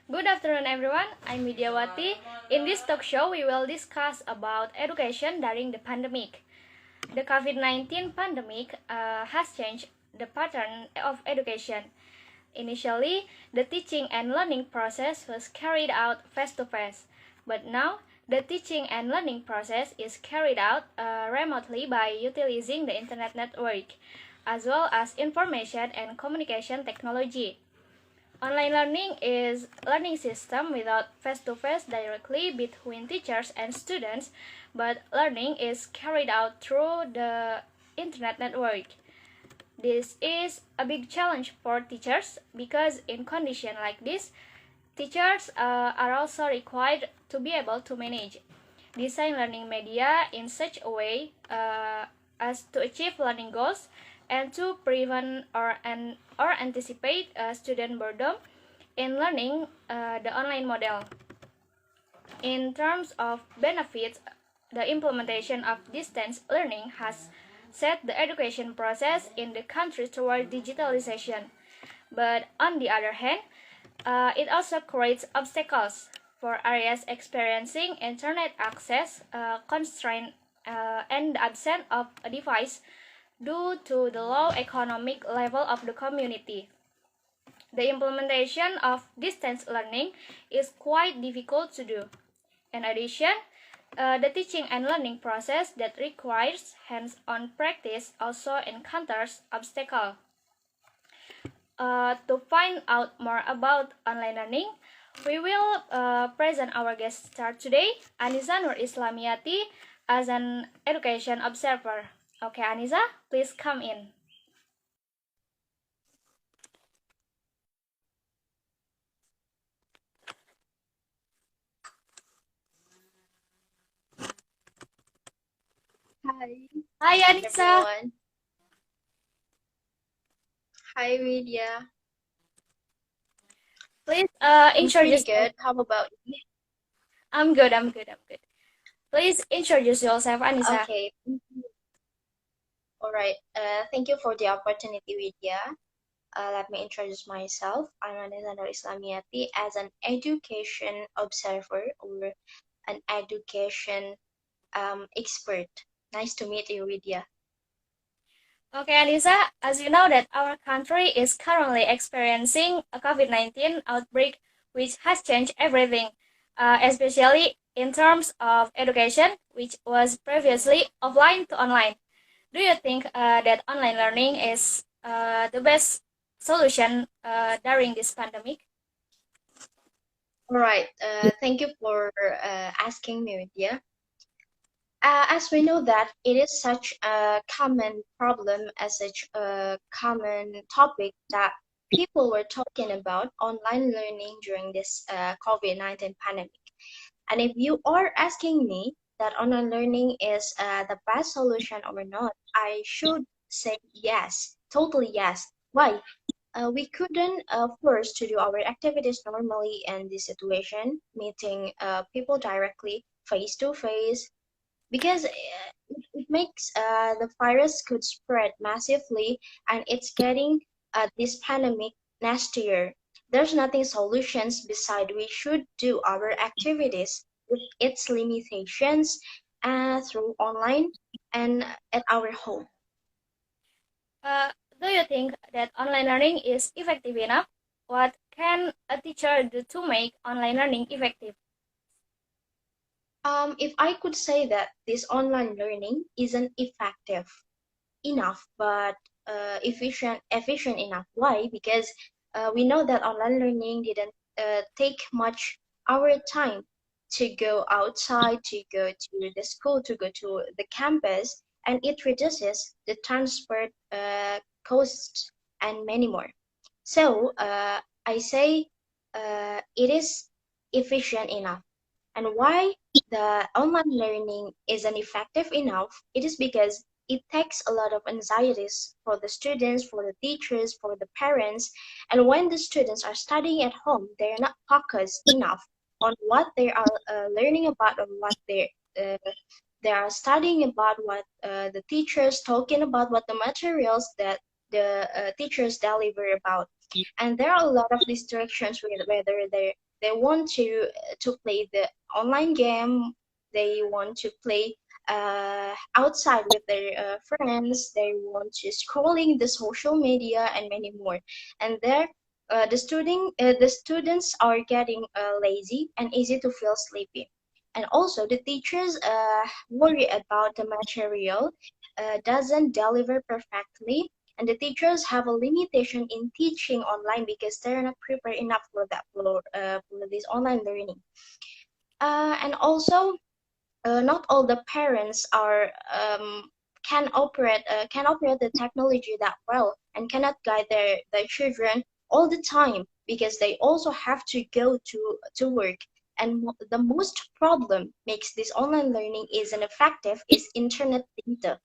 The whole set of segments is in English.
Good afternoon, everyone. I'm Widyawati. In this talk show, we will discuss about education during the pandemic. The COVID-19 pandemic has changed the pattern of education. Initially, the teaching and learning process was carried out face-to-face, but now the teaching and learning process is carried out remotely by utilizing the internet network, as well as information and communication technology. Online learning is learning system without face-to-face directly between teachers and students, but learning is carried out through the internet network. This is a big challenge for teachers because in conditions like this, teachers are also required to be able to manage, design learning media in such a way as to achieve learning goals and to prevent or anticipate student boredom in learning the online model. In terms of benefits, the implementation of distance learning has set the education process in the country toward digitalization. But on the other hand, it also creates obstacles for areas experiencing internet access constraint and the absence of a device due to the low economic level of the community. The implementation of distance learning is quite difficult to do. In addition, the teaching and learning process that requires hands-on practice also encounters obstacles. To find out more about online learning, we will present our guest star today, Annisa Nur Islamiati, as an education observer. Okay, Annisa, please come in. Hi. Hi, Annisa. Everyone. Hi, Vidya. Please I'm introduce. pretty good. How about you? I'm good. Please introduce yourself, Annisa. Okay. All right. Thank you for the opportunity, Vidya. Let me introduce myself. I'm Annisa Nur Islamiati as an education observer or an education expert. Nice to meet you, Vidya. Okay, Annisa, as you know that our country is currently experiencing a COVID-19 outbreak which has changed everything, especially in terms of education, which was previously offline to online. Do you think that online learning is the best solution during this pandemic? All right. Thank you for asking me, Vidya. As we know that it is such a common problem, as such a common topic that people were talking about online learning during this COVID-19 pandemic. And if you are asking me that online learning is the best solution or not, I should say yes, totally yes. Why? We couldn't force to do our activities normally in this situation, meeting people directly face to face, because it makes the virus could spread massively, and it's getting this pandemic nastier. There's nothing solutions beside we should do our activities with its limitations through online and at our home. Do you think that online learning is effective enough? What can a teacher do to make online learning effective? If I could say that this online learning isn't effective enough, but efficient enough. Why? Because we know that online learning didn't take much our time to go outside, to go to the school, to go to the campus, and it reduces the transport costs and many more. So I say it is efficient enough. And why the online learning isn't effective enough? It is because it takes a lot of anxieties for the students, for the teachers, for the parents. And when the students are studying at home, they are not focused enough on what they are learning about, or what they are studying about, what the teachers talking about, what the materials that the teachers deliver about. And there are a lot of distractions, whether they want to play the online game. They want to play outside with their friends. They want to scrolling the social media and many more. And there, the students are getting lazy and easy to feel sleepy. And also, the teachers worry about the material doesn't deliver perfectly, and the teachers have a limitation in teaching online because they're not prepared enough for that for this online learning. And also, not all the parents are can operate the technology that well and cannot guide their children all the time because they also have to go to work. And the most problem makes this online learning is ineffective is internet data.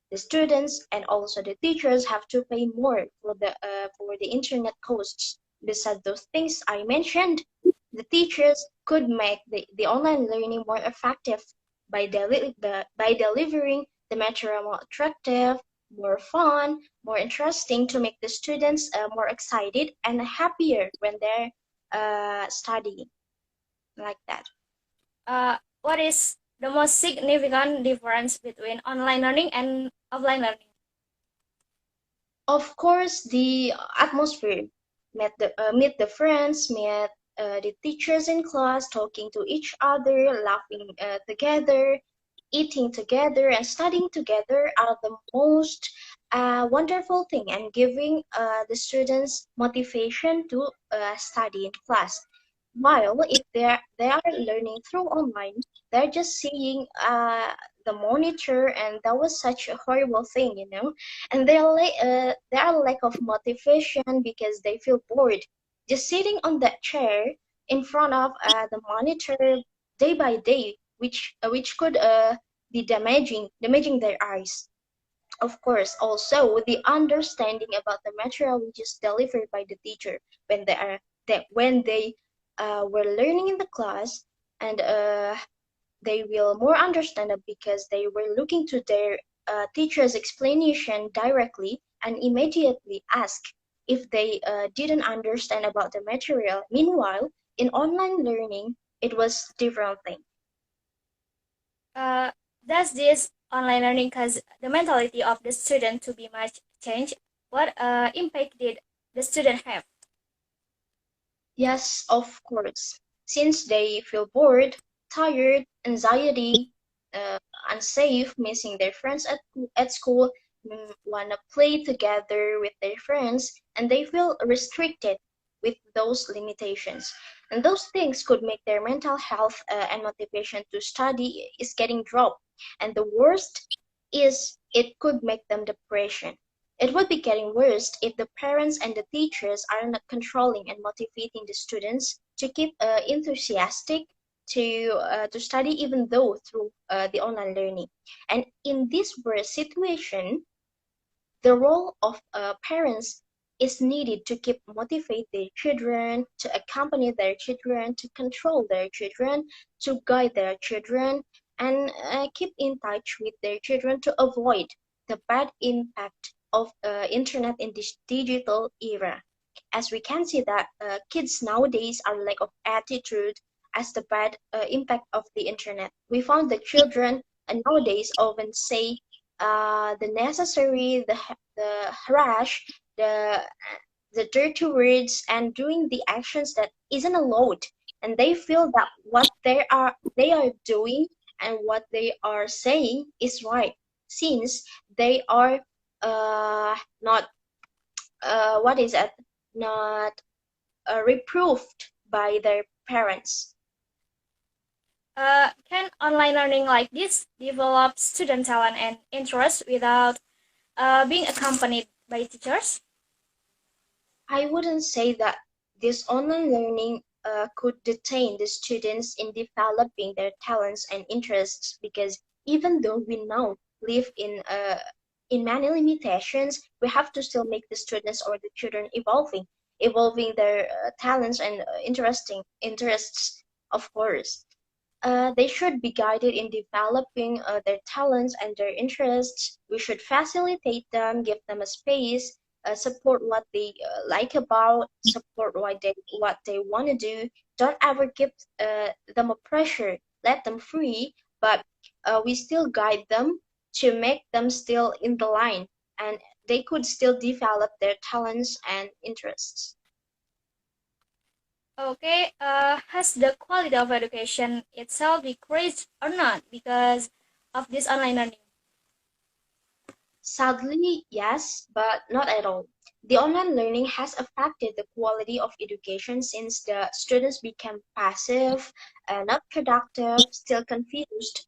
The students and also the teachers have to pay more for the internet costs. Besides those things I mentioned, the teachers could make the online learning more effective by delivering the material more attractive, more fun, more interesting to make the students more excited and happier when they're studying like that. What is the most significant difference between online learning and offline learning? Of course, the atmosphere. Meet the friends, meet the teachers in class, talking to each other, laughing together, eating together, and studying together are the most wonderful thing and giving the students motivation to study in class. While if they are learning through online, they're just seeing the monitor, and that was such a horrible thing, you know. And they are lack of motivation because they feel bored, just sitting on that chair in front of the monitor day by day, which could be damaging their eyes. Of course, also the understanding about the material which is delivered by the teacher when they were learning in the class, and they will more understand it because they were looking to their teacher's explanation directly and immediately ask if they didn't understand about the material. Meanwhile, in online learning, it was different thing. Does this online learning cause the mentality of the student to be much changed? What impact did the student have? Yes, of course. Since they feel bored, tired, anxiety, uh, unsafe, missing their friends at school, wanna play together with their friends, and they feel restricted with those limitations. And those things could make their mental health and motivation to study is getting dropped. And the worst is it could make them depression. It would be getting worse if the parents and the teachers are not controlling and motivating the students to keep enthusiastic to study even though through the online learning. And in this worst situation, the role of parents is needed to keep motivate their children, to accompany their children, to control their children, to guide their children, and keep in touch with their children to avoid the bad impact of internet in this digital era. As we can see that kids nowadays are lack of attitude as the bad impact of the internet. We found that children nowadays often say the necessary, the harass, the the dirty words, and doing the actions that isn't allowed, and they feel that what they are doing and what they are saying is right, since they are not what is it? Not reproved by their parents. Can online learning like this develop student talent and interest without being accompanied by teachers? I wouldn't say that this online learning could detain the students in developing their talents and interests, because even though we now live in many limitations, we have to still make the students or the children evolving their talents and interests, of course. They should be guided in developing their talents and their interests. We should facilitate them, give them a space, support what they like about, support what they want to do. Don't ever give them a pressure. Let them free, but we still guide them to make them still in the line, and they could still develop their talents and interests. Okay, has the quality of education itself decreased or not because of this online learning? Sadly, yes, but not at all. The online learning has affected the quality of education since the students became passive, not productive, still confused,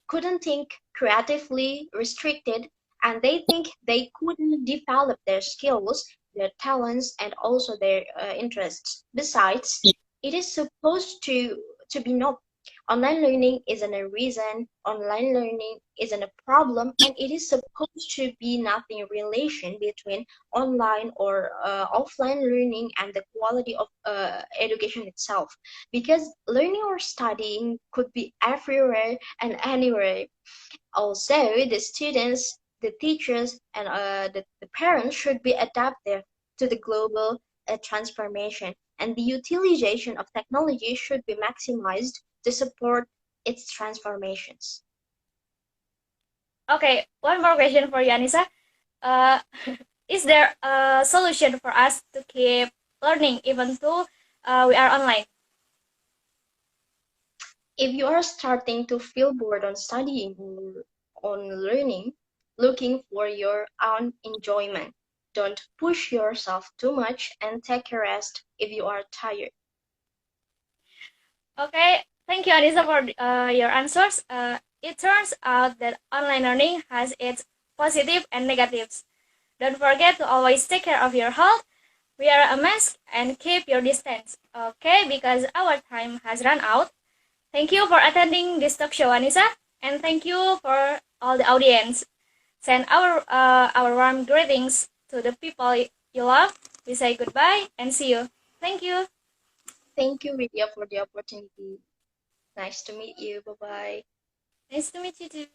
couldn't think creatively, restricted, and they think they couldn't develop their skills, their talents, and also their interests. Besides, it is supposed to be no. Online learning isn't a reason, online learning isn't a problem, and it is supposed to be nothing relation between online or offline learning and the quality of education itself. Because learning or studying could be everywhere and anywhere. Also, the students, the teachers, and the parents should be adaptive to the global transformation, and the utilization of technology should be maximized to support its transformations. Okay, one more question for you, Annisa. Uh, is there a solution for us to keep learning even though we are online? If you are starting to feel bored on studying or on learning, looking for your own enjoyment, don't push yourself too much and take a rest if you are tired. Okay, thank you, Annisa, for your answers. It turns out that online learning has its positive and negatives. Don't forget to always take care of your health, wear a mask, and keep your distance. Okay, because our time has run out. Thank you for attending this talk show, Annisa, and thank you for all the audience. Send our warm greetings to the people you love. We say goodbye and see you. Thank you. Thank you, Vidya, for the opportunity. Nice to meet you. Bye bye. Nice to meet you too.